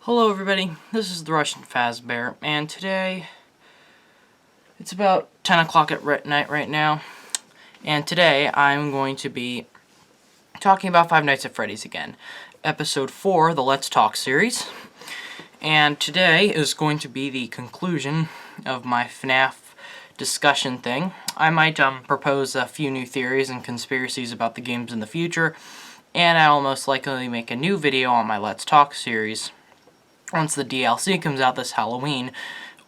Hello everybody, this is the Russian Fazbear, and today, it's about 10 o'clock at night right now, and today I'm going to be talking about Five Nights at Freddy's again, episode 4, the Let's Talk series, and today is going to be the conclusion of my FNAF discussion thing. I might propose a few new theories and conspiracies about the games in the future, and I'll most likely make a new video on my Let's Talk series once the DLC comes out this Halloween,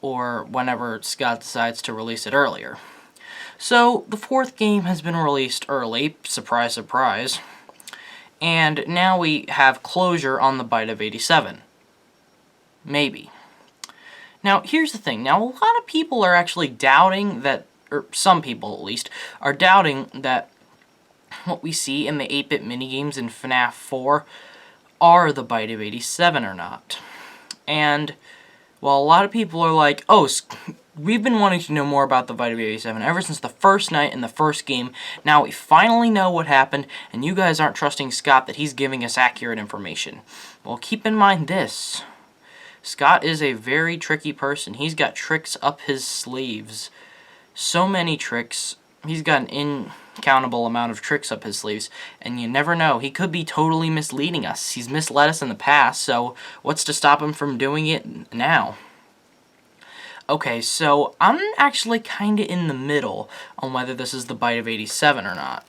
or whenever Scott decides to release it earlier. So, the fourth game has been released early, surprise surprise, and now we have closure on the Bite of 87. Maybe. Now, here's the thing. Now, a lot of people are actually doubting that, or some people at least, are doubting that what we see in the 8-bit minigames in FNAF 4 are the Bite of 87 or not. And, well, a lot of people are like, oh, we've been wanting to know more about the Bite of 87 ever since the first night in the first game. Now we finally know what happened, and you guys aren't trusting Scott that he's giving us accurate information. Well, keep in mind this. Scott is a very tricky person. He's got tricks up his sleeves. So many tricks. He's got an incountable amount of tricks up his sleeves, and you never know. He could be totally misleading us. He's misled us in the past, so what's to stop him from doing it now? Okay, so I'm actually kind of in the middle on whether this is the Bite of 87 or not.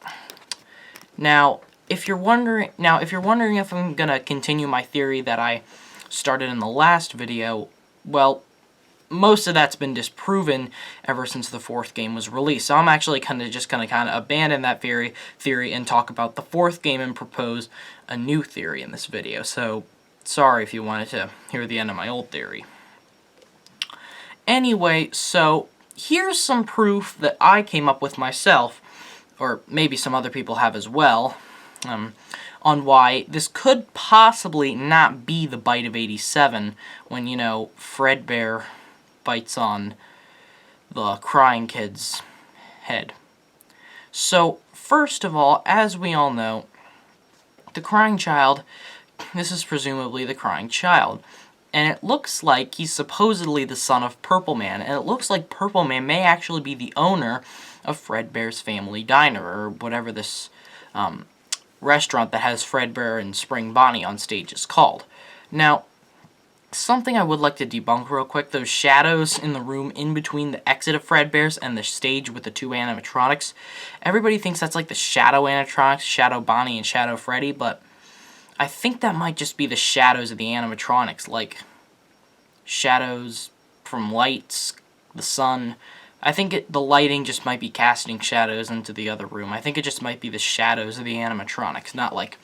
Now, if you're wondering if I'm gonna continue my theory that I started in the last video, well, most of that's been disproven ever since the fourth game was released. So I'm actually just gonna abandon that theory and talk about the fourth game and propose a new theory in this video. So sorry if you wanted to hear the end of my old theory. Anyway, so here's some proof that I came up with myself, or maybe some other people have as well, on why this could possibly not be the Bite of 87 when, you know, Fredbear bites on the crying kid's head. So, first of all, as we all know, the crying child, this is presumably the crying child, and it looks like he's supposedly the son of Purple Man, and it looks like Purple Man may actually be the owner of Fredbear's Family Diner, or whatever this restaurant that has Fredbear and Spring Bonnie on stage is called. Now, something I would like to debunk real quick, those shadows in the room in between the exit of Fredbear's and the stage with the two animatronics. Everybody thinks that's like the Shadow animatronics, Shadow Bonnie and Shadow Freddy, but I think that might just be the shadows of the animatronics, like shadows from lights, the sun. I think the lighting just might be casting shadows into the other room. I think it just might be the shadows of the animatronics, not like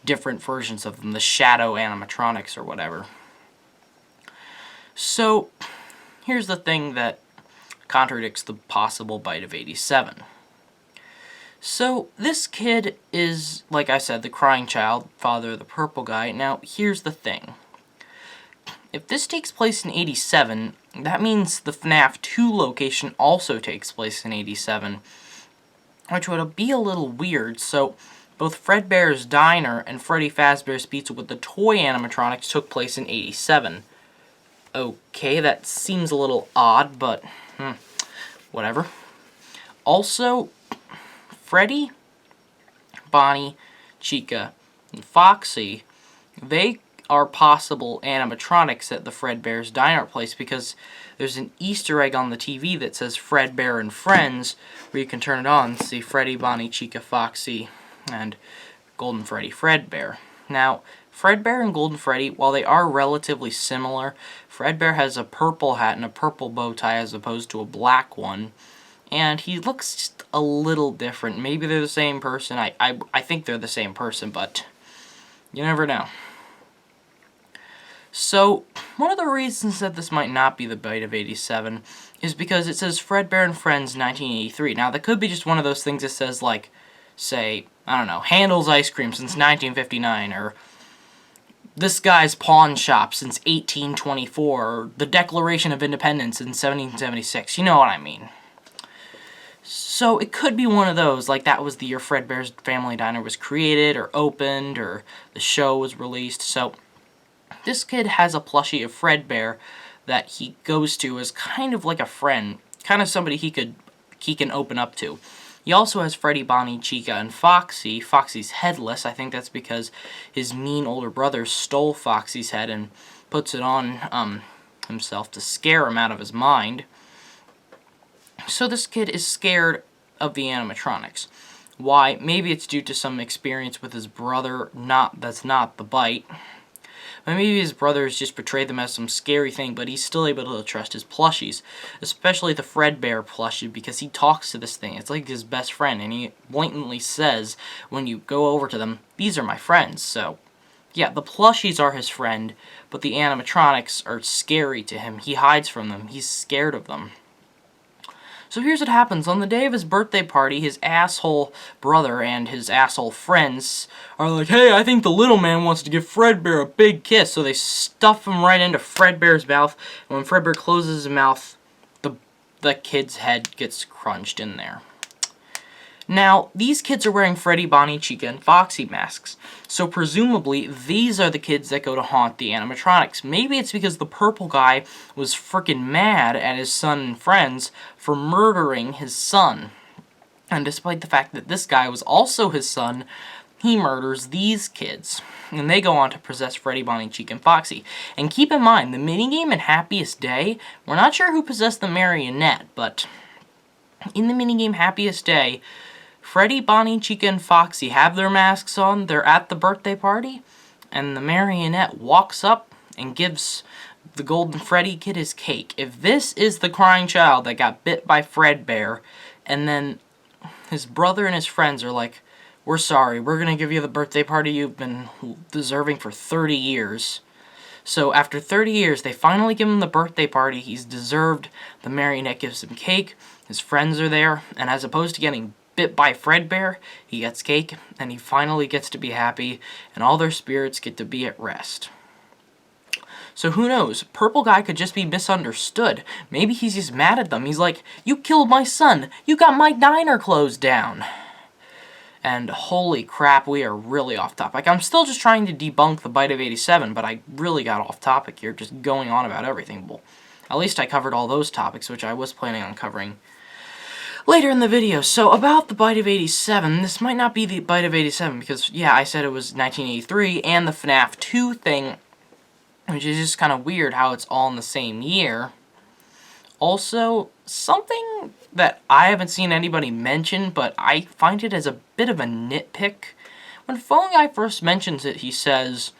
different versions of them, the shadow animatronics or whatever. So, here's the thing that contradicts the possible Bite of 87. So, this kid is, like I said, the crying child, father of the purple guy. Now, here's the thing. If this takes place in 87, that means the FNAF 2 location also takes place in 87, which would be a little weird. So, both Fredbear's Diner and Freddy Fazbear's Pizza with the toy animatronics took place in 87. Okay, that seems a little odd, but whatever. Also, Freddy, Bonnie, Chica, and Foxy, they are possible animatronics at the Fredbear's Diner place because there's an Easter egg on the TV that says Fredbear and Friends, where you can turn it on and see Freddy, Bonnie, Chica, Foxy, and Golden Freddy Fredbear. Now, Fredbear and Golden Freddy, while they are relatively similar, Fredbear has a purple hat and a purple bow tie as opposed to a black one, and he looks just a little different. Maybe they're the same person. I think they're the same person, but you never know. So, one of the reasons that this might not be the Bite of 87 is because it says Fredbear and Friends 1983. Now, that could be just one of those things that says, like, say, I don't know, Handel's Ice Cream since 1959, or this guy's pawn shop since 1824, or the Declaration of Independence in 1776. You know what I mean. So it could be one of those, like that was the year Fredbear's Family Diner was created, or opened, or the show was released. So This kid has a plushie of Fredbear that he goes to as kind of like a friend, kind of somebody he can open up to. He also has Freddy, Bonnie, Chica, and Foxy. Foxy's headless. I think that's because his mean older brother stole Foxy's head and puts it on himself to scare him out of his mind. So this kid is scared of the animatronics. Why? Maybe it's due to some experience with his brother. That's not the bite. But maybe his brothers just portrayed them as some scary thing, but he's still able to trust his plushies. Especially the Fredbear plushie, because he talks to this thing. It's like his best friend, and he blatantly says, when you go over to them, these are my friends. So, yeah, the plushies are his friend, but the animatronics are scary to him. He hides from them. He's scared of them. So here's what happens. On the day of his birthday party, his asshole brother and his asshole friends are like, hey, I think the little man wants to give Fredbear a big kiss. So they stuff him right into Fredbear's mouth. And when Fredbear closes his mouth, the kid's head gets crunched in there. Now, these kids are wearing Freddy, Bonnie, Chica, and Foxy masks. So presumably, these are the kids that go to haunt the animatronics. Maybe it's because the purple guy was frickin' mad at his son and friends for murdering his son. And despite the fact that this guy was also his son, he murders these kids. And they go on to possess Freddy, Bonnie, Chica, and Foxy. And keep in mind, the minigame in Happiest Day, we're not sure who possessed the marionette, but in the minigame Happiest Day, Freddy, Bonnie, Chica, and Foxy have their masks on, they're at the birthday party, and the marionette walks up and gives the Golden Freddy kid his cake. If this is the crying child that got bit by Fredbear, and then his brother and his friends are like, we're sorry, we're going to give you the birthday party you've been deserving for 30 years. So after 30 years, they finally give him the birthday party he's deserved. The marionette gives him cake, his friends are there, and as opposed to getting bit by Fredbear, he gets cake, and he finally gets to be happy, and all their spirits get to be at rest. So who knows, Purple Guy could just be misunderstood. Maybe he's just mad at them. He's like, you killed my son, you got my diner closed down. And holy crap, we are really off topic. I'm still just trying to debunk the bite of 87, but I really got off topic here, just going on about everything. Well, at least I covered all those topics, which I was planning on covering later in the video. So about the bite of 87, this might not be the bite of 87 because, yeah, I said it was 1983 and the FNAF 2 thing, which is just kind of weird how it's all in the same year. Also, something that I haven't seen anybody mention, but I find it as a bit of a nitpick. When Phone Guy first mentions it, he says,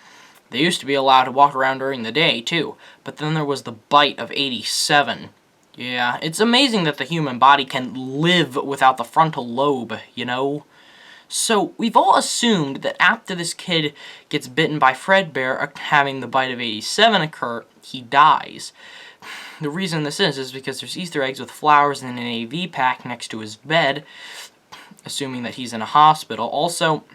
they used to be allowed to walk around during the day, too, but then there was the bite of 87. Yeah, it's amazing that the human body can live without the frontal lobe, you know? So, we've all assumed that after this kid gets bitten by Fredbear, having the bite of 87 occur, he dies. The reason this is because there's Easter eggs with flowers and an AV pack next to his bed, assuming that he's in a hospital. Also,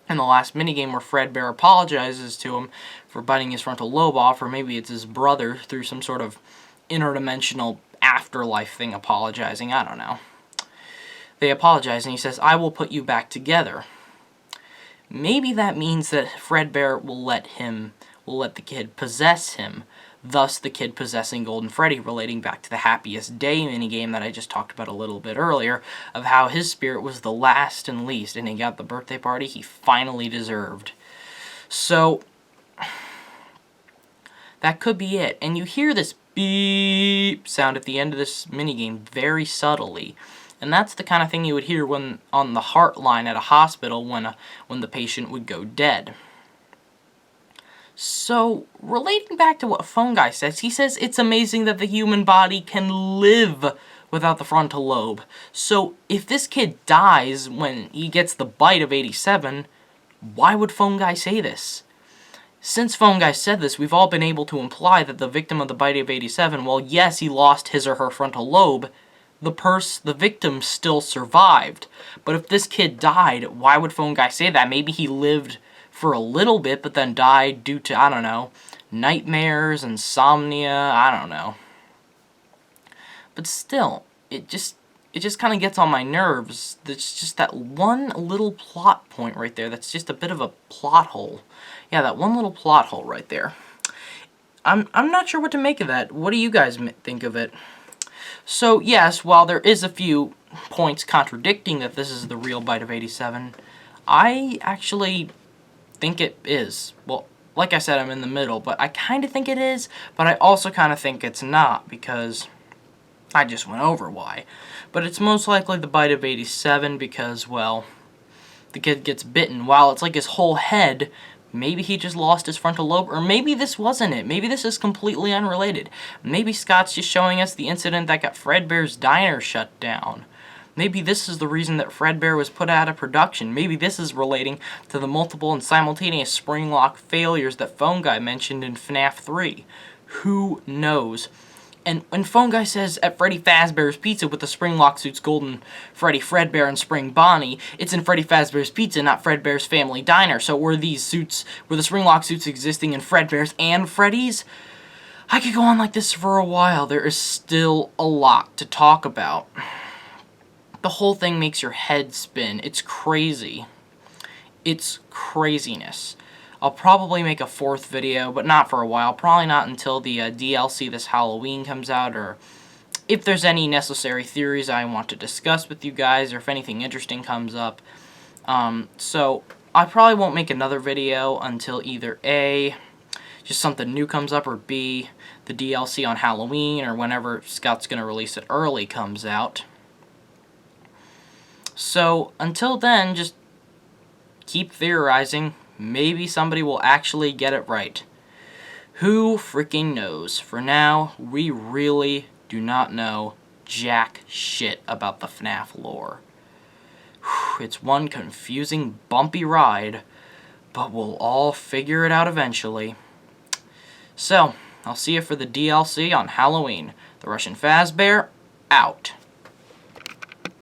in the last minigame where Fredbear apologizes to him for biting his frontal lobe off, or maybe it's his brother through some sort of interdimensional afterlife thing apologizing, I don't know. They apologize and he says, I will put you back together. Maybe that means that Fredbear will let the kid possess him, thus the kid possessing Golden Freddy, relating back to the Happiest Day minigame that I just talked about a little bit earlier, of how his spirit was the last and least, and he got the birthday party he finally deserved. So, that could be it. And you hear this beep sound at the end of this minigame very subtly. And that's the kind of thing you would hear when on the heart line at a hospital when the patient would go dead. So, relating back to what Phone Guy says, he says it's amazing that the human body can live without the frontal lobe. So, if this kid dies when he gets the bite of 87, why would Phone Guy say this? Since Phone Guy said this, we've all been able to imply that the victim of the bite of 87, well, yes, he lost his or her frontal lobe, the victim still survived. But if this kid died, why would Phone Guy say that? Maybe he lived for a little bit, but then died due to, I don't know, nightmares, insomnia, I don't know. But still, it just kind of gets on my nerves. There's just that one little plot point right there that's just a bit of a plot hole. Yeah, that one little plot hole right there. I'm not sure what to make of that. What do you guys think of it? So, yes, while there is a few points contradicting that this is the real bite of 87, I actually think it is. Well, like I said, I'm in the middle, but I kind of think it is, but I also kind of think it's not, because I just went over why. But it's most likely the bite of 87 because, well, the kid gets bitten. While it's like his whole head, maybe he just lost his frontal lobe, or maybe this wasn't it. Maybe this is completely unrelated. Maybe Scott's just showing us the incident that got Fredbear's diner shut down. Maybe this is the reason that Fredbear was put out of production. Maybe this is relating to the multiple and simultaneous spring lock failures that Phone Guy mentioned in FNAF 3. Who knows? And when Phone Guy says at Freddy Fazbear's Pizza with the spring lock suits Golden Freddy, Fredbear, and Spring Bonnie, it's in Freddy Fazbear's Pizza, not Fredbear's Family Diner. So were the spring lock suits existing in Fredbear's and Freddy's? I could go on like this for a while. There is still a lot to talk about. The whole thing makes your head spin. It's crazy. It's craziness. I'll probably make a fourth video, but not for a while. Probably not until the DLC this Halloween comes out, or if there's any necessary theories I want to discuss with you guys, or if anything interesting comes up. So I probably won't make another video until either A, just something new comes up, or B, the DLC on Halloween, or whenever Scott's going to release it early comes out. So until then, just keep theorizing. Maybe somebody will actually get it right. Who freaking knows? For now, we really do not know jack shit about the FNAF lore. It's one confusing, bumpy ride, but we'll all figure it out eventually. So, I'll see you for the DLC on Halloween. The Russian Fazbear, out.